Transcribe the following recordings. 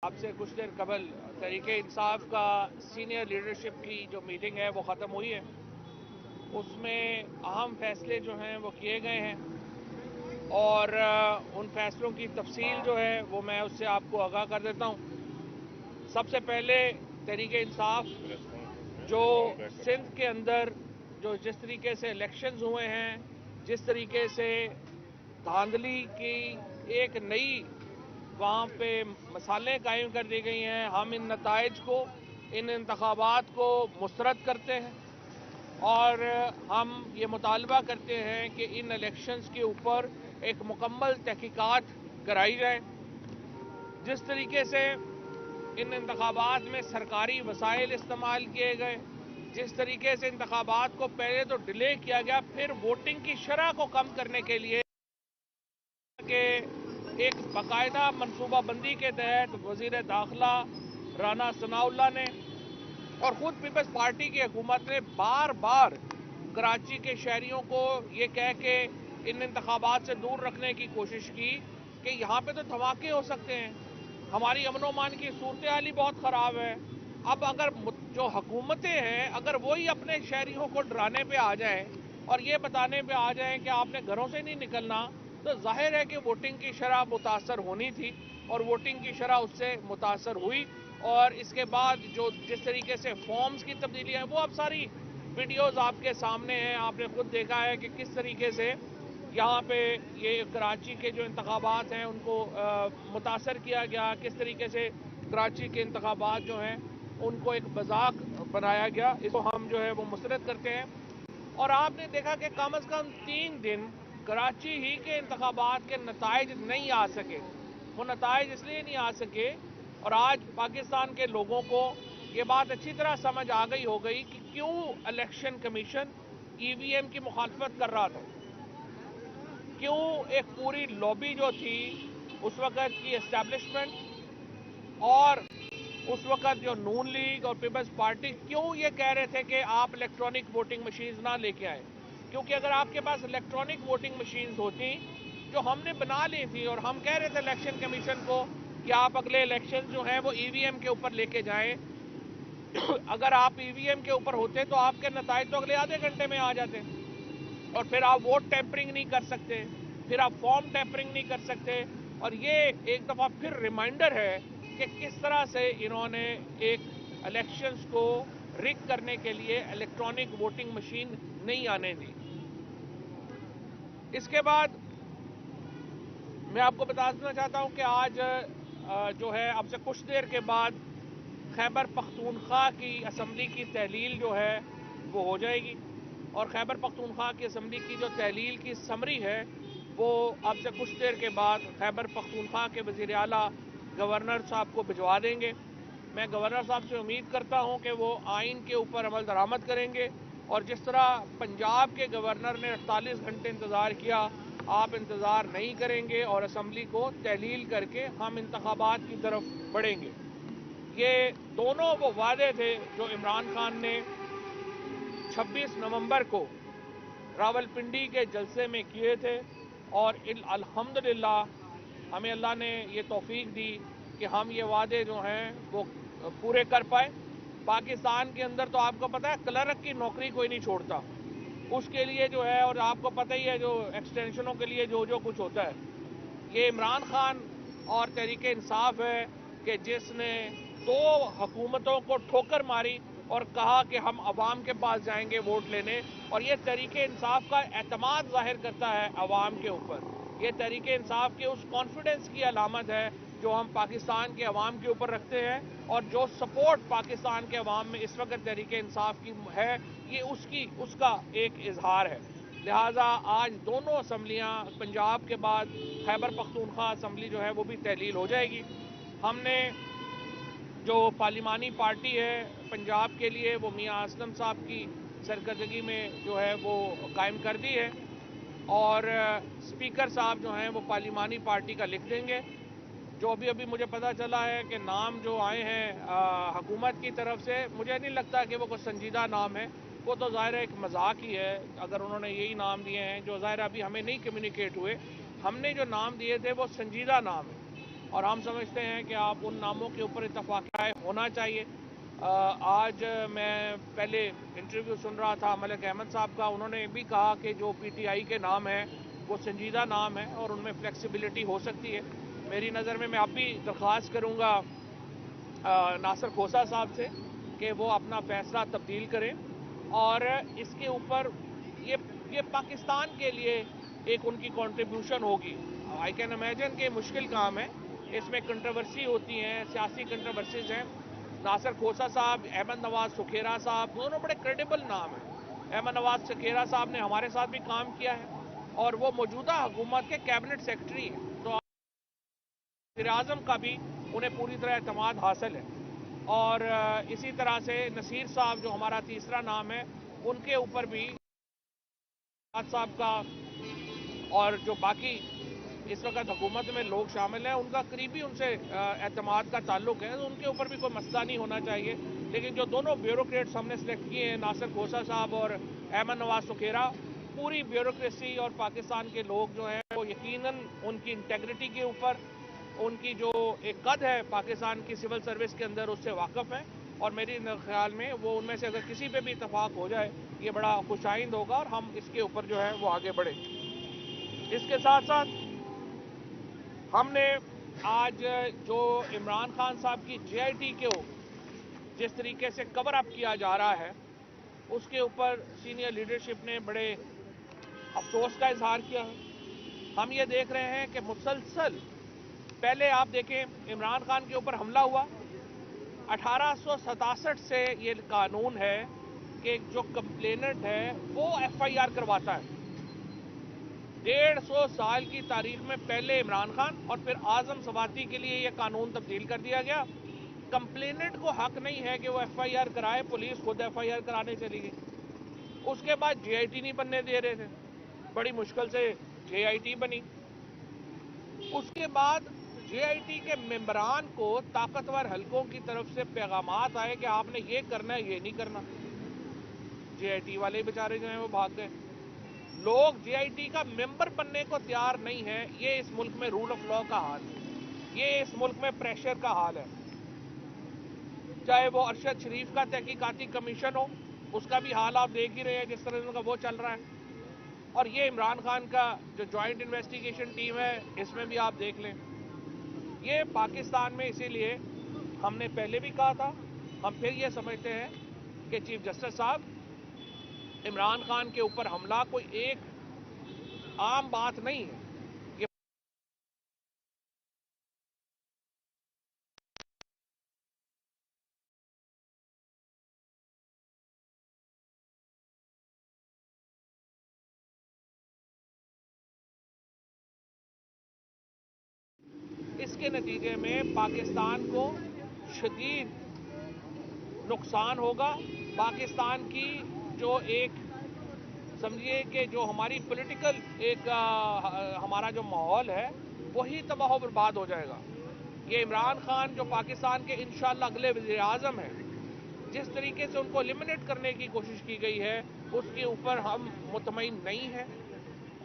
आपसे कुछ देर कबल तहरीक इंसाफ का सीनियर लीडरशिप की जो मीटिंग है वो ख़त्म हुई है। उसमें अहम फैसले जो हैं वो किए गए हैं और उन फैसलों की तफसील जो है वो मैं उससे आपको आगाह कर देता हूँ। सबसे पहले तहरीक इंसाफ जो सिंध के अंदर जो जिस तरीके से इलेक्शंस हुए हैं, जिस तरीके से धांधली की एक नई वहाँ पे मसालें कायम कर दी गई हैं, हम इन नताइज को, इन इंतखाबात को मुस्तरद करते हैं और हम ये मुतालबा करते हैं कि इन इलेक्शंस के ऊपर एक मुकम्मल तहकीकात कराई जाए। जिस तरीके से इन इंतखाबात में सरकारी वसाइल इस्तेमाल किए गए, जिस तरीके से इंतखाबात को पहले तो डिले किया गया, फिर वोटिंग की शरह को कम करने के लिए कि एक बाकायदा मनसूबाबंदी के तहत वजीर दाखिला राना सनाउल्लाह ने और खुद पीपल्स पार्टी की हुकूमत ने बार बार कराची के शहरियों को ये कह के इन इंतखाबात से दूर रखने की कोशिश की कि यहाँ पे तो धमाके हो सकते हैं, हमारी अमन अमान की सूरत हाल ही बहुत ख़राब है। अब अगर जो हुकूमतें हैं अगर वही अपने शहरियों को डराने पे आ जाएं और ये बताने पे आ जाएं कि आपने घरों से नहीं निकलना, तो जाहिर है कि वोटिंग की शरह मुतासर होनी थी और वोटिंग की शरह उससे मुतासर हुई। और इसके बाद जो जिस तरीके से फॉर्म्स की तब्दीलियाँ हैं वो अब सारी वीडियोस आपके सामने हैं, आपने खुद देखा है कि किस तरीके से यहाँ पे ये कराची के जो इंतखाबात हैं उनको मुतासर किया गया, किस तरीके से कराची के इंतखाबात जो हैं उनको एक मजाक बनाया गया। इसको हम जो है वो मुस्तरद करते हैं। और आपने देखा कि कम अज़ कम 3 दिन कराची ही के इंतखाबात के नताइज नहीं आ सके। वो नताइज इसलिए नहीं आ सके और आज पाकिस्तान के लोगों को ये बात अच्छी तरह समझ आ गई हो गई कि क्यों इलेक्शन कमीशन ईवीएम की मुखालफत कर रहा था, क्यों एक पूरी लॉबी जो थी उस वक़्त की एस्टैब्लिशमेंट और उस वक़्त जो नून लीग और पीपल्स पार्टी क्यों ये कह रहे थे कि आप इलेक्ट्रॉनिक वोटिंग मशीन्स ना लेके आए। क्योंकि अगर आपके पास इलेक्ट्रॉनिक वोटिंग मशीन्स होती जो हमने बना ली थी और हम कह रहे थे इलेक्शन कमीशन को कि आप अगले इलेक्शन जो हैं वो ईवीएम के ऊपर लेके जाएं, अगर आप ईवीएम के ऊपर होते तो आपके नताइज तो अगले आधे घंटे में आ जाते और फिर आप वोट टैंपरिंग नहीं कर सकते, फिर आप फॉर्म टैंपरिंग नहीं कर सकते। और ये एक दफ़ा फिर रिमाइंडर है कि किस तरह से इन्होंने एक इलेक्शंस को रिग करने के लिए इलेक्ट्रॉनिक वोटिंग मशीन नहीं आने दी। इसके बाद मैं आपको बता देना चाहता हूं कि आज जो है अब से कुछ देर के बाद खैबर पख्तूनख्वा की असम्बली की तहलील जो है वो हो जाएगी और खैबर पख्तूनख्वा की असम्बली की जो तहलील की समरी है वो अब से कुछ देर के बाद खैबर पख्तूनख्वा के वज़ीर आला गवर्नर साहब को भिजवा देंगे। मैं गवर्नर साहब से उम्मीद करता हूं कि वो आइन के ऊपर अमल दरामद करेंगे और जिस तरह पंजाब के गवर्नर ने 48 घंटे इंतज़ार किया, आप इंतज़ार नहीं करेंगे और असम्बली को तहलील करके हम इंतखाबात की तरफ बढ़ेंगे। ये दोनों वो वादे थे जो इमरान खान ने 26 नवंबर को रावलपिंडी के जलसे में किए थे और अल्हम्दुलिल्लाह हमें अल्लाह ने ये तौफीक दी कि हम ये वादे जो हैं वो पूरे कर पाए। पाकिस्तान के अंदर तो आपको पता है क्लर्क की नौकरी कोई नहीं छोड़ता, उसके लिए जो है, और आपको पता ही है जो एक्सटेंशनों के लिए जो जो कुछ होता है, ये इमरान खान और तहरीक इंसाफ है कि जिसने 2 हुकूमतों को ठोकर मारी और कहा कि हम अवाम के पास जाएंगे वोट लेने। और ये तहरीक इंसाफ का एतमाद जाहिर करता है अवाम के ऊपर, ये तहरीक इंसाफ के उस कॉन्फिडेंस की अलामत है जो हम पाकिस्तान के अवाम के ऊपर रखते हैं और जो सपोर्ट पाकिस्तान के अवाम में इस वक्त तहरीक इंसाफ की है, ये उसका एक इजहार है। लिहाजा आज दोनों असम्बलियाँ पंजाब के बाद खैबर पख्तूनख्वा असम्बली जो है वो भी तहलील हो जाएगी। हमने जो पार्लिमानी पार्टी है पंजाब के लिए वो मियाँ असलम साहब की सरकर्दगी में जो है वो कायम कर दी है और स्पीकर साहब जो हैं वो पार्लिमानी पार्टी का लिख देंगे। जो अभी अभी मुझे पता चला है कि नाम जो आए हैं हुकूमत की तरफ से, मुझे नहीं लगता कि वो कोई संजीदा नाम है, वो तो ज़ाहिर एक मजाक ही है अगर उन्होंने यही नाम दिए हैं जो ज़ाहिर अभी हमें नहीं कम्युनिकेट हुए। हमने जो नाम दिए थे वो संजीदा नाम है और हम समझते हैं कि आप उन नामों के ऊपर इत्तफाक राय होना चाहिए। आज मैं पहले इंटरव्यू सुन रहा था मलिक अहमद साहब का, उन्होंने भी कहा कि जो पीटीआई के नाम हैं वो संजीदा नाम है और उनमें फ्लेक्सिबिलिटी हो सकती है। मेरी नज़र में मैं अब भी दरख्वास्त करूँगा नासिर खोसा साहब से कि वो अपना फैसला तब्दील करें और इसके ऊपर ये पाकिस्तान के लिए एक उनकी कंट्रीब्यूशन होगी। आई कैन इमेजिन कि मुश्किल काम है, इसमें कंट्रोवर्सी होती हैं, सियासी कंट्रोवर्सीज हैं। नासिर खोसा साहब, अहमद नवाज सुखेरा साहब, दोनों बड़े क्रेडिबल नाम हैं। अहमद नवाज सुखेरा साहब ने हमारे साथ भी काम किया है और वो मौजूदा हुकूमत के कैबिनेट सेक्रेटरी हैं, तो वज़ीर-ए-आज़म का भी उन्हें पूरी तरह एतमाद हासिल है। और इसी तरह से नसीर साहब जो हमारा तीसरा नाम है, उनके ऊपर भी साहब का और जो बाकी इस वक्त हुकूमत में लोग शामिल हैं उनका करीबी उनसे एतमाद का ताल्लुक है, तो उनके ऊपर भी कोई मसला नहीं होना चाहिए। लेकिन जो दोनों ब्यूरोक्रेट्स हमने सेलेक्ट किए हैं, नासिर खोसा साहब और अहमद नवाज सुखेरा, पूरी ब्यूरोक्रेसी और पाकिस्तान के लोग जो हैं वो यकीनन उनकी इंटेग्रिटी के ऊपर, उनकी जो एक कद है पाकिस्तान की सिविल सर्विस के अंदर, उससे वाकिफ़ हैं। और मेरे ख्याल में वो उनमें से अगर किसी पे भी इतफाक़ हो जाए ये बड़ा खुशाइंद होगा और हम इसके ऊपर जो है वो आगे बढ़े। इसके साथ साथ हमने आज जो इमरान खान साहब की जेआईटी को जिस तरीके से कवर अप किया जा रहा है, उसके ऊपर सीनियर लीडरशिप ने बड़े अफसोस का इजहार किया है। हम ये देख रहे हैं कि मुसलसल पहले आप देखें इमरान खान के ऊपर हमला हुआ, 1867 से ये कानून है कि जो कंप्लेनेंट है वो एफआईआर करवाता है। 150 साल की तारीख में पहले इमरान खान और फिर आजम सवाती के लिए यह कानून तब्दील कर दिया गया। कंप्लेनेंट को हक नहीं है कि वो एफआईआर कराए, पुलिस खुद एफआईआर कराने चली गई। उसके बाद जेआईटी नहीं बनने दे रहे थे, बड़ी मुश्किल से जेआईटी बनी। उसके बाद जेआईटी के मेंबरान को ताकतवर हलकों की तरफ से पैगामात आए कि आपने ये करना है, ये नहीं करना। जेआईटी वाले बेचारे जो हैं वो भाग गए। लोग जेआईटी का मेंबर बनने को तैयार नहीं है। ये इस मुल्क में रूल ऑफ लॉ का हाल है, ये इस मुल्क में प्रेशर का हाल है। चाहे वो अरशद शरीफ का तहकीकाती कमीशन हो, उसका भी हाल आप देख ही रहे हैं जिस तरह का वो चल रहा है। और ये इमरान खान का जो ज्वाइंट इन्वेस्टिगेशन टीम है, इसमें भी आप देख लें। ये पाकिस्तान में, इसीलिए हमने पहले भी कहा था, हम फिर ये समझते हैं कि चीफ जस्टिस साहब, इमरान खान के ऊपर हमला कोई एक आम बात नहीं है। इसके नतीजे में पाकिस्तान को शदीद नुकसान होगा। पाकिस्तान की जो एक समझिए कि जो हमारी पॉलिटिकल एक हमारा जो माहौल है वही तबाह बर्बाद हो जाएगा। ये इमरान खान जो पाकिस्तान के इंशाअल्लाह अगले वज़ीर-ए-आज़म हैं, जिस तरीके से उनको एलिमिनेट करने की कोशिश की गई है उसके ऊपर हम मुतमईन नहीं हैं।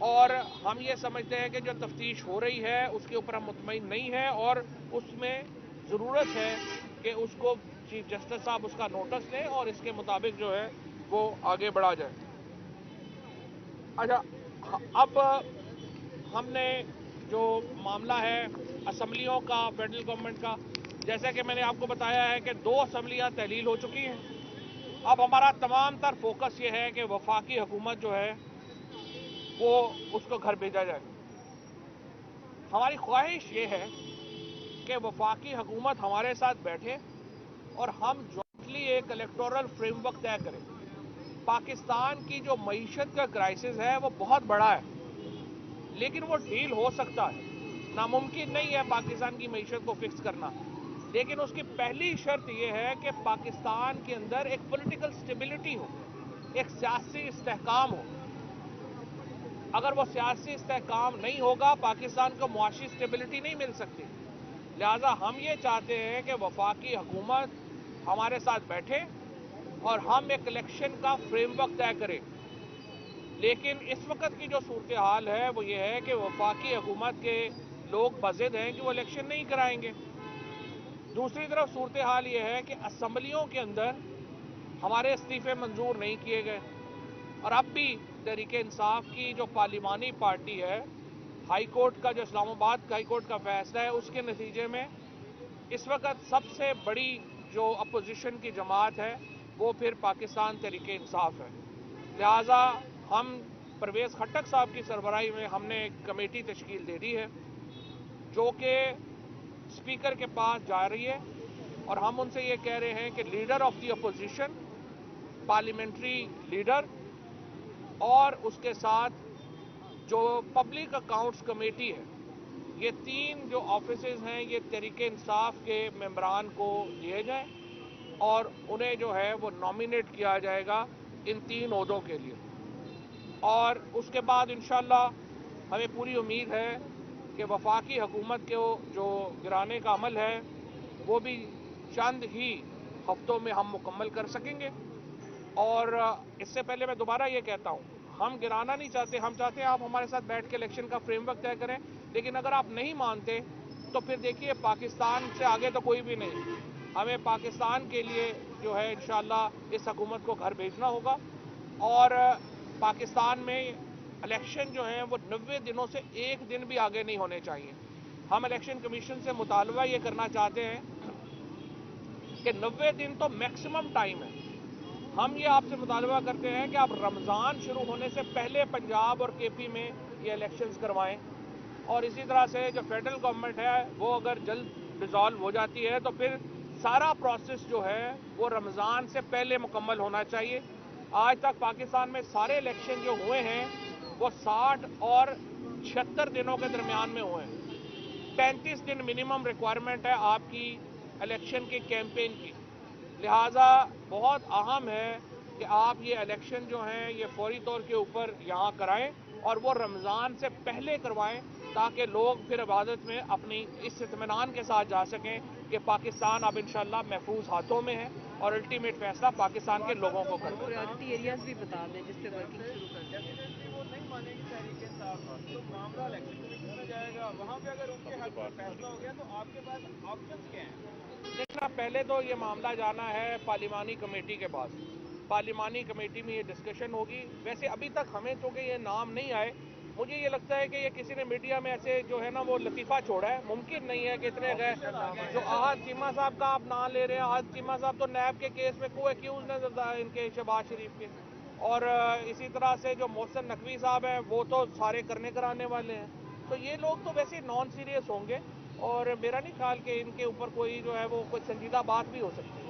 और हम ये समझते हैं कि जो तफ्तीश हो रही है उसके ऊपर हम मुतमईन नहीं हैं और उसमें ज़रूरत है कि उसको चीफ जस्टिस साहब उसका नोटिस लें और इसके मुताबिक जो है वो आगे बढ़ा जाए। अच्छा, अब हमने जो मामला है असम्बलियों का, फेडरल गवर्नमेंट का, जैसा कि मैंने आपको बताया है कि 2 असम्बलियाँ तहलील हो चुकी हैं। अब हमारा तमाम तर फोकस ये है कि वफाकी हुकूमत जो है वो उसको घर भेजा जाए। हमारी ख्वाहिश ये है कि वफाकी हुकूमत हमारे साथ बैठे और हम जॉइंटली एक इलेक्टोरल फ्रेमवर्क तय करें। पाकिस्तान की जो मईशत का क्राइसिस है वो बहुत बड़ा है, लेकिन वो डील हो सकता है। नामुमकिन नहीं है पाकिस्तान की मईशत को फिक्स करना, लेकिन उसकी पहली शर्त यह है कि पाकिस्तान के अंदर एक पॉलिटिकल स्टेबिलिटी हो, एक सियासी इस्तेहकाम हो। अगर वो सियासी इस्तेहकाम नहीं होगा, पाकिस्तान को मुआशी स्टेबिलिटी नहीं मिल सकती। लिहाजा हम ये चाहते हैं कि वफाकी हुकूमत हमारे साथ बैठे और हम एक इलेक्शन का फ्रेमवर्क तय करें। लेकिन इस वक्त की जो सूरत हाल है वो ये है कि वफाकी हुकूमत के लोग बज़िद हैं कि वो इलेक्शन नहीं कराएंगे। दूसरी तरफ सूरत हाल ये है कि असम्बलियों के अंदर हमारे इस्तीफे मंजूर नहीं किए गए, और अब भी तहरीक इंसाफ की जो पार्लिमानी पार्टी है, हाई कोर्ट का जो इस्लामाबाद हाई कोर्ट का फैसला है उसके नतीजे में इस वक्त सबसे बड़ी जो अपोजिशन की जमात है वो फिर पाकिस्तान तहरीक इंसाफ है। लिहाजा हम परवेज़ खट्टक साहब की सरबराही में हमने एक कमेटी तश्कील दे दी है जो कि स्पीकर के पास जा रही है, और हम उनसे ये कह रहे हैं कि leader of the opposition, parliamentary leader और उसके साथ जो पब्लिक अकाउंट्स कमेटी है, ये तीन जो ऑफिसेज हैं ये तहरीक इंसाफ के मेंबरान को दिए जाएं और उन्हें जो है वो नॉमिनेट किया जाएगा इन तीन ओहदों के लिए। और उसके बाद इंशाअल्लाह हमें पूरी उम्मीद है कि वफाकी हुकूमत के जो गिराने का अमल है वो भी चंद ही हफ्तों में हम मुकम्मल कर सकेंगे। और इससे पहले मैं दोबारा ये कहता हूँ, हम गिराना नहीं चाहते, हम चाहते हैं आप हमारे साथ बैठ के इलेक्शन का फ्रेमवर्क तय करें, लेकिन अगर आप नहीं मानते तो फिर देखिए पाकिस्तान से आगे तो कोई भी नहीं। हमें पाकिस्तान के लिए जो है इंशाअल्लाह इस हुकूमत को घर भेजना होगा, और पाकिस्तान में इलेक्शन जो हैं वो 90 दिनों से एक दिन भी आगे नहीं होने चाहिए। हम इलेक्शन कमीशन से मुतालबा ये करना चाहते हैं कि 90 दिन तो मैक्सिमम टाइम है। हम ये आपसे मुतालबा करते हैं कि आप रमज़ान शुरू होने से पहले पंजाब और केपी में ये इलेक्शंस करवाएं, और इसी तरह से जो फेडरल गवर्नमेंट है वो अगर जल्द डिसॉल्व हो जाती है तो फिर सारा प्रोसेस जो है वो रमज़ान से पहले मुकम्मल होना चाहिए। आज तक पाकिस्तान में सारे इलेक्शन जो हुए हैं वो 60 और 76 दिनों के दरमियान में हुए हैं। 35 दिन मिनिमम रिक्वायरमेंट है आपकी इलेक्शन के कैंपेन की। लिहाजा बहुत अहम है कि आप ये इलेक्शन जो हैं ये फौरी तौर के ऊपर यहाँ कराएं और वो रमज़ान से पहले करवाएं, ताकि लोग फिर इबादत में अपनी इस इत्मीनान के साथ जा सकें कि पाकिस्तान अब इंशाअल्लाह महफूज हाथों में है और अल्टीमेट फैसला पाकिस्तान के लोगों को करना है। प्रायोरिटी एरियाज भी बता दें जिस पे वर्किंग शुरू कर दें। डेफिनेटली वो नहीं मानेगी तहरीक इंसाफ, तो मामला इलेक्शन कमीशन में जाएगा। वहाँ पे अगर उनके हक में फैसला हो गया तो आपके पास ऑप्शंस क्या हैं? देखना, पहले तो ये मामला जाना है पार्लिमानी कमेटी के पास। पार्लिमानी कमेटी में ये डिस्कशन होगी। वैसे अभी तक हमें चूँकि ये नाम नहीं आए, मुझे ये लगता है कि ये किसी ने मीडिया में ऐसे जो है ना वो लतीफ़ा छोड़ा है। मुमकिन नहीं है कि इतने गए जो आहद चीमा साहब का आप नाम ले रहे हैं। आहद चीमा साहब तो नैब के केस में को एक्यूज नजर इनके शहबाज शरीफ के, और इसी तरह से जो मोहसिन नकवी साहब हैं वो तो सारे करने कराने वाले हैं। तो ये लोग तो वैसे नॉन सीरियस होंगे, और मेरा नहीं ख्याल कि इनके ऊपर कोई जो है वो कोई संजीदा बात भी हो सकती है।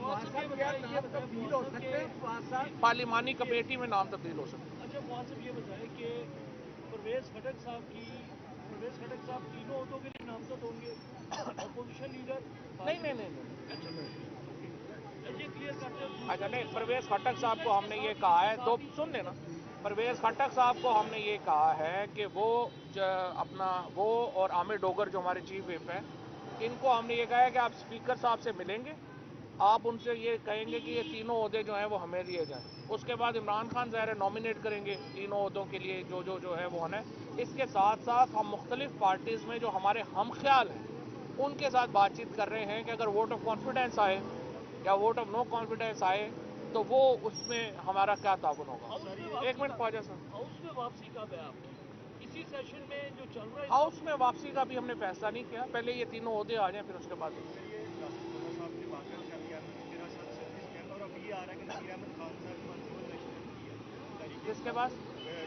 पार्लिमानी कमेटी में नाम तब्दील हो सकता है। अच्छा फवाद साहब, ये बताएं कि परवेज़ खटक साहब तीनों ओहदों के लिए नामजद होंगे, अपोजिशन लीडर? नहीं। ये क्लियर करते हैं। अच्छा नहीं, परवेज़ खट्टक साहब को हमने ये कहा है, दो सुन लेना, परवेज़ खट्टक साहब को हमने ये कहा है कि वो अपना वो और आमिर डोगर जो हमारे चीफ विप हैं, इनको हमने ये कहा है कि आप स्पीकर साहब से मिलेंगे, आप उनसे ये कहेंगे कि ये तीनों ओहदे जो हैं वो हमें दिए जाएं। उसके बाद इमरान खान ज़ाहिर नॉमिनेट करेंगे तीनों ओहदों के लिए जो है वो होना है। इसके साथ साथ हम मुख्तलिफ पार्टीज़ में जो हमारे हम ख्याल हैं उनके साथ बातचीत कर रहे हैं कि अगर वोट ऑफ कॉन्फिडेंस आए या वोट ऑफ नो कॉन्फिडेंस आए तो वो उसमें हमारा क्या ताउन होगा। एक मिनट ख्वाजा साहब, हाउस में वापसी कब है आपकी? इसी सेशन में जो चल रहा है? हाउस में वापसी का भी हमने फैसला नहीं किया, पहले ये तीनों ओहदे आ जाएं फिर उसके बाद। किसके पास?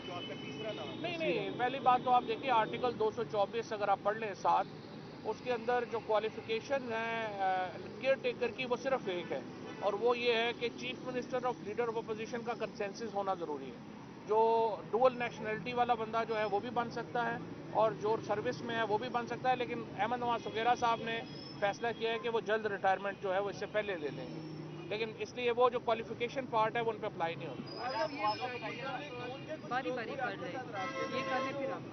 जो आपका तीसरा नाम नहीं, पहली बात तो आप देखिए आर्टिकल 224 अगर आप पढ़ लें साथ, उसके अंदर जो क्वालिफिकेशन है केयर टेकर की वो सिर्फ एक है, और वो ये है कि chief minister of leader of opposition का कंसेंसस होना ज़रूरी है। जो डुअल नेशनलिटी वाला बंदा जो है वो भी बन सकता है, और जो सर्विस में है वो भी बन सकता है, लेकिन अहमद नवाज सुगेरा साहब ने फैसला किया है कि वो जल्द रिटायरमेंट जो है वो इससे पहले ले लेंगे, लेकिन इसलिए वो जो क्वालिफिकेशन पार्ट है वो उन पर अप्लाई नहीं होता। बारी बारी कर लें, ये कर लें फिर आप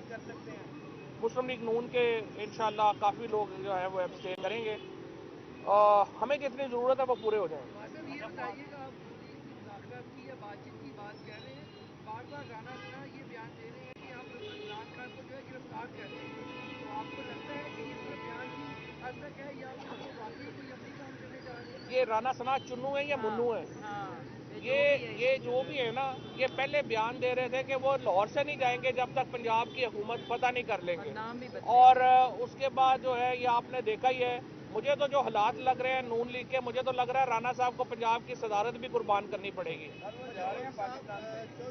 कर सकते हैं। मुस्लिम लीग नून के इंशाअल्लाह काफ़ी लोग जो है वो एब्सटेन करेंगे, हमें जितनी ज़रूरत है वो पूरे हो जाएंगे। ये बताइएगा, आप मोदी की मुलाकात की या बातचीत की बात कह रहे हैं, बार बार राणा सना ये बयान दे रहे हैं कि हम इमरान खान को जो है गिरफ्तार कर लेंगे, आपको लगता है कि ये सिर्फ बयान की हद तक है या फिर वो वाकई कोई अपनी काम करने जा रहे हैं? ये राना सनात चुन्नू है या मुन्नू है? ये जो भी है ना, ये पहले बयान दे रहे थे कि वो लाहौर से नहीं जाएंगे जब तक पंजाब की हुकूमत पता नहीं कर लेंगे। नाम भी बताएं। और उसके बाद जो है ये आपने देखा ही है, मुझे तो जो हालात लग रहे हैं नून लीग के, मुझे तो लग रहा है राना साहब को पंजाब की सदारत भी कुर्बान करनी पड़ेगी। सर वो जा रहे हैं पाकिस्तान से। जो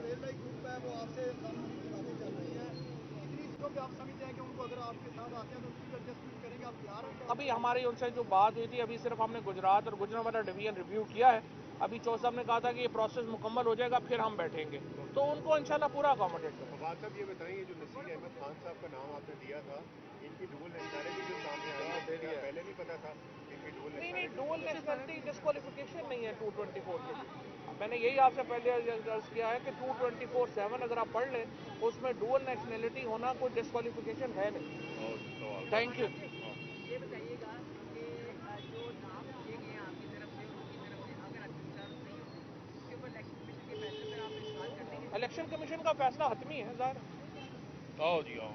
रेलवे ग्रुप है वो आपसे बातें चल रही हैं, कितनी चीज़ों पे आप समझते हैं कि उनको अगर आपके साथ आते हैं तो उनकी एडजस्टमेंट करेंगे, आप तैयार हैं? अभी हमारी उनसे जो बात हुई थी, अभी सिर्फ हमने गुजरात और गुजरांवाला डिवीजन रिव्यू किया है। अभी चौधरी साहब ने कहा था कि ये प्रोसेस मुकम्मल हो जाएगा फिर हम बैठेंगे, तो उनको इंशाल्लाह पूरा अकोमोडेट करेंगे। फवाद साहब ये बताइए, जो नसीर अहमद खान साहब का नाम आपने दिया था, इनकी डुअल नेशनैलिटी जो सामने आई है, क्या पहले नहीं पता था इनकी डुअल नहीं, नेशनैलिटी? डुअल नेशनलिटी डिस्क्वालिफिकेशन नहीं है 224 की। मैंने यही आपसे पहले अर्ज किया है कि 224(7) अगर आप पढ़ लें, उसमें डुअल नेशनलिटी होना कोई डिस्क्वालिफिकेशन है नहीं। Thank you. ये बताइएगा कि जो नाम दिए गए हैं आपकी तरफ से और उनकी तरफ से, अगर कंसर्न नहीं होते उसके ऊपर इलेक्शन कमीशन के फैसले पर आप विश्वास करते हैं? इलेक्शन कमीशन का फैसला हतमी है ज़ाहिर। आओ जी आओ।